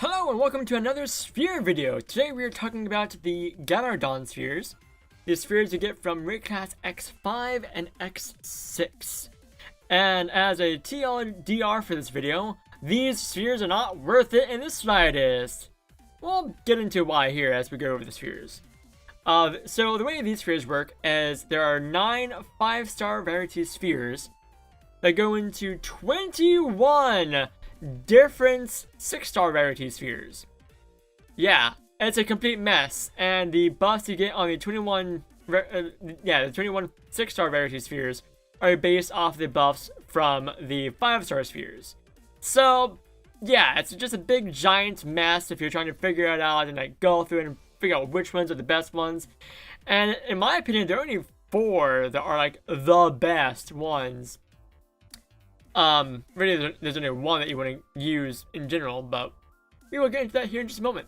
Hello and welcome to another sphere video. Today we are talking about the Galardhon spheres. The spheres you get from rate class X5 and X6. And as a TLDR for this video, these spheres are not worth it in the slightest. We'll get into why here as we go over the spheres. So the way these spheres work is there are 9 5-star rarity spheres that go into 21 different 6-star rarity spheres. Yeah, it's a complete mess, and the buffs you get on the 21 6-star rarity spheres are based off the buffs from the 5-star spheres. So yeah, it's just a big giant mess if you're trying to figure it out and like go through and figure out which ones are the best ones. And in my opinion, there are only 4 that are like the best ones. Really, there's only one that you want to use in general, but we will get into that here in just a moment.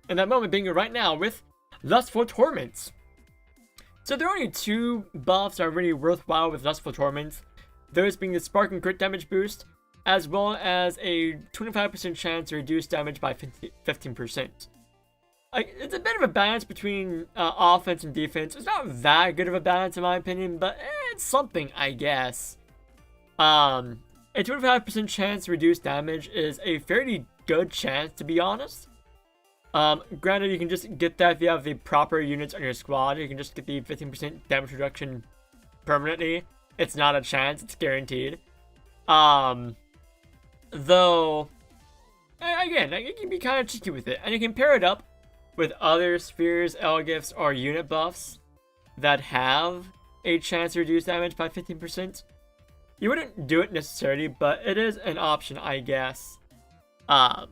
And that moment being right now with Lustful Torments. So there are only 2 buffs that are really worthwhile with Lustful Torments. Those being the Spark and Crit damage boost, as well as a 25% chance to reduce damage by 15%. It's a bit of a balance between offense and defense. It's not that good of a balance in my opinion, but it's something, I guess. A 25% chance to reduce damage is a fairly good chance, to be honest. Granted, you can just get that if you have the proper units on your squad. You can just get the 15% damage reduction permanently. It's not a chance, it's guaranteed. Though, again, you can be kind of cheeky with it. And you can pair it up with other spheres, L-gifts, or unit buffs that have a chance to reduce damage by 15%. You wouldn't do it necessarily, but it is an option, I guess. But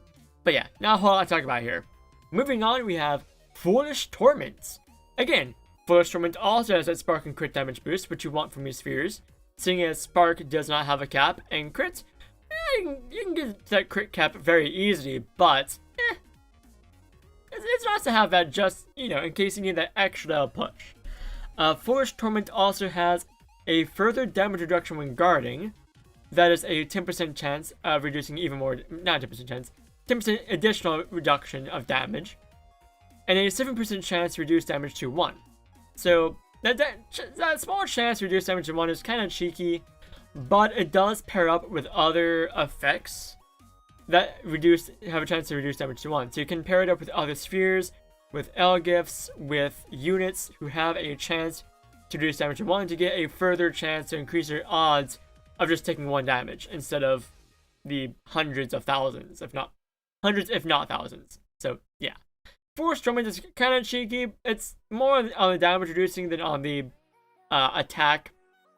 yeah, not a whole lot to talk about here. Moving on, we have Foolish Torments. Again, Foolish Torment also has that Spark and Crit damage boost, which you want from your spheres. Seeing as Spark does not have a cap, and Crit, you can get that Crit cap very easily, but it's nice to have that just, in case you need that extra push. Foolish Torment also has a further damage reduction when guarding. That is a 10% chance of reducing even more, not 10% chance, 10% additional reduction of damage, and a 7% chance to reduce damage to 1. So that small chance to reduce damage to 1 is kind of cheeky, but it does pair up with other effects that have a chance to reduce damage to 1. So you can pair it up with other spheres, with L-gifts, with units who have a chance to reduce damage to 1 to get a further chance to increase your odds of just taking 1 damage instead of the hundreds of thousands, if not thousands. So yeah, Force Torment is kind of cheeky. It's more on the damage reducing than on the attack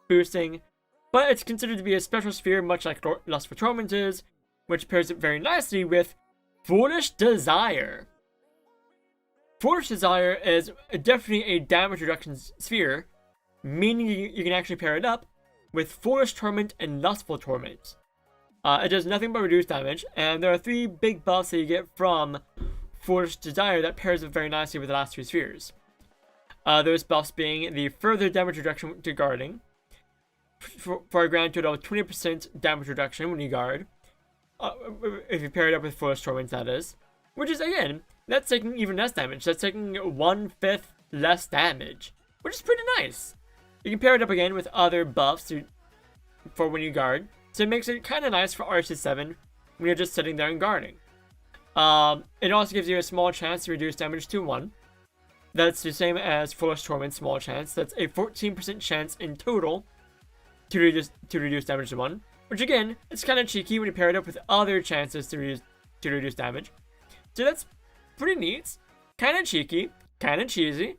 boosting, but it's considered to be a special sphere, much like Lustful Torment is, which pairs it very nicely with Foolish Desire. Foolish Desire is definitely a damage reduction sphere, meaning you can actually pair it up with Foolish Torment and Lustful Torment. It does nothing but reduce damage, and there are 3 big buffs that you get from Foolish Desire that pairs it very nicely with the last 2 spheres. Those buffs being the further damage reduction to guarding, for a grand total of 20% damage reduction when you guard, if you pair it up with Foolish Torment, that is. Which is, again, that's taking even less damage. That's taking 1/5 less damage, which is pretty nice. You can pair it up again with other buffs for when you guard, so it makes it kind of nice for RC7 when you're just sitting there and guarding. It also gives you a small chance to reduce damage to 1. That's the same as Foolish Torment's small chance. That's a 14% chance in total to reduce damage to 1. Which again, it's kind of cheeky when you pair it up with other chances to reduce damage. So that's pretty neat, kind of cheeky, kind of cheesy,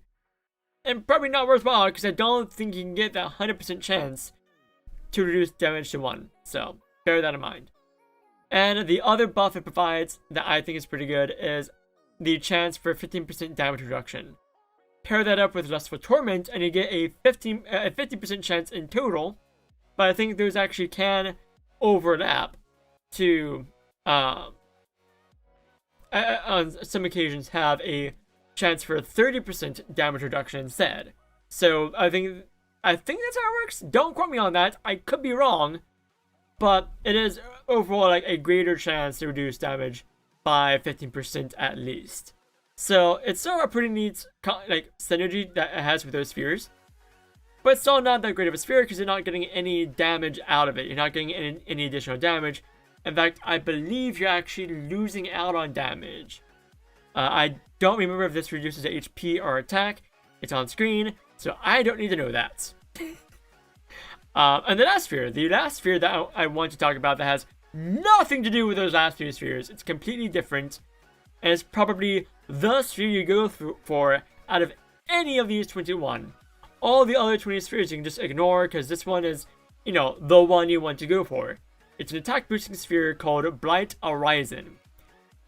and probably not worthwhile because I don't think you can get that 100% chance to reduce damage to 1. So bear that in mind. And the other buff it provides that I think is pretty good is the chance for 15% damage reduction. Pair that up with Lustful Torment and you get a 50% chance in total, but I think those actually can overlap to on some occasions have a chance for 30% damage reduction instead. So I think that's how it works. Don't quote me on that. I could be wrong, but it is overall like a greater chance to reduce damage by 15% at least. So it's still a pretty neat like synergy that it has with those spheres. But it's still not that great of a sphere because you're not getting any damage out of it. You're not getting any additional damage. In fact, I believe you're actually losing out on damage. I don't remember if this reduces the HP or attack. It's on screen, so I don't need to know that. And the last sphere that I want to talk about that has nothing to do with those last few spheres. It's completely different, and it's probably the sphere you go for out of any of these 21. All the other 20 spheres you can just ignore because this one is, you know, the one you want to go for. It's an attack boosting sphere called Blight Horizon.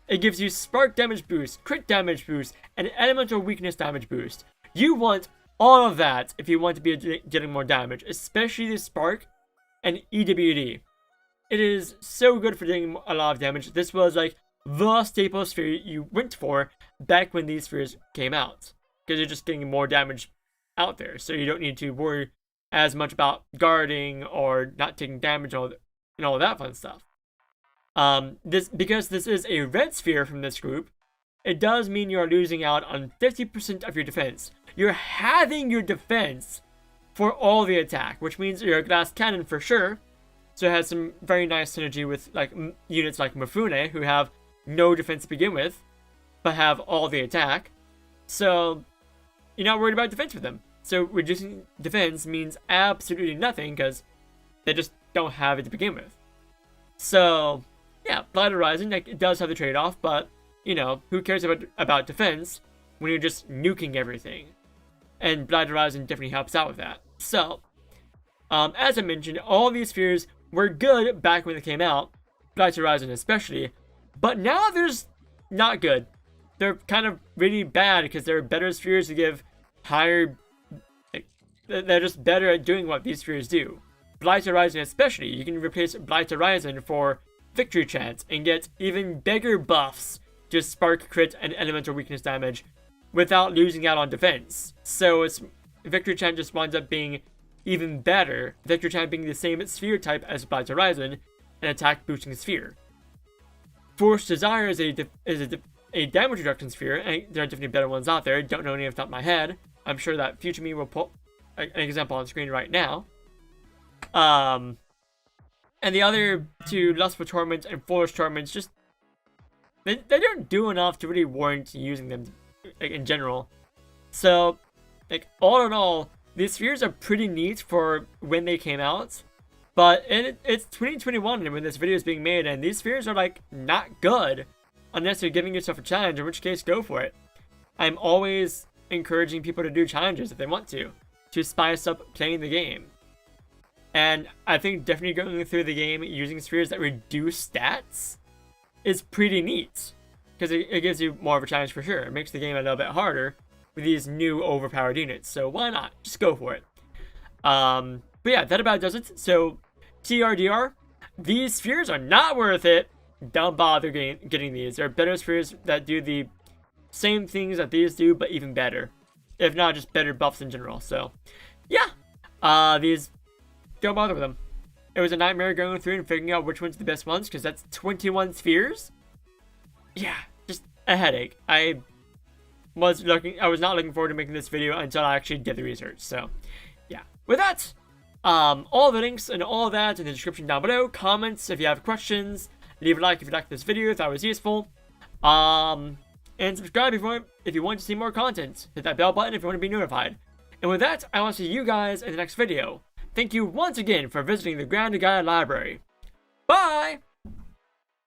It gives you spark damage boost, crit damage boost, and elemental weakness damage boost. You want all of that if you want to be dealing more damage, especially the spark and EWD. It is so good for dealing a lot of damage. This was like the staple sphere you went for back when these spheres came out, because you're just getting more damage out there, so you don't need to worry as much about guarding or not taking damage and all that fun stuff. Because this is a red sphere from this group, it does mean you are losing out on 50% of your defense. You're halving your defense for all the attack, which means you're a glass cannon for sure. So it has some very nice synergy with like units like Mifune, who have no defense to begin with, but have all the attack. So you're not worried about defense with them. So reducing defense means absolutely nothing because they just don't have it to begin with. So yeah, Blight Horizon, like, it does have the trade-off, but you know, who cares about defense when you're just nuking everything? And Blight Horizon definitely helps out with that. So, as I mentioned, all these spheres were good back when they came out, Blight Horizon especially, but now they're just not good. They're kind of really bad because they're better spheres to give higher, like, they're just better at doing what these spheres do. Blight Horizon especially, you can replace Blight Horizon for Victory Chant and get even bigger buffs, just spark, crit, and elemental weakness damage without losing out on defense. So it's Victory Chant just winds up being even better, Victory Chant being the same sphere type as Blight Horizon, an attack boosting sphere. Force Desire is a damage reduction sphere, and there are definitely better ones out there. Don't know any off the top of my head. I'm sure that Future Me will put an example on screen right now. And the other two, Lustful Torments and Foolish Torments, just they don't do enough to really warrant using them, like, in general. So, like, all in all, these spheres are pretty neat for when they came out, but it's 2021 and when this video is being made, and these spheres are like not good unless you're giving yourself a challenge, in which case go for it. I'm always encouraging people to do challenges if they want to spice up playing the game. And I think definitely going through the game using spheres that reduce stats is pretty neat, because it gives you more of a challenge for sure. It makes the game a little bit harder with these new overpowered units, so why not? Just go for it. But yeah, that about does it. So TRDR, these spheres are not worth it. Don't bother getting these. There are better spheres that do the same things that these do, but even better. If not, just better buffs in general. So yeah, these, don't bother with them. It was a nightmare going through and figuring out which one's the best ones, because that's 21 spheres. Yeah, just a headache. I was not looking forward to making this video until I actually did the research. So yeah, with that, all the links and all that in the description down below. Comments if you have questions. Leave a like if you liked this video, if that was useful. And subscribe if you want to see more content. Hit that bell button if you want to be notified. And with that, I will see you guys in the next video. Thank you once again for visiting the Grand Gaia Library. Bye!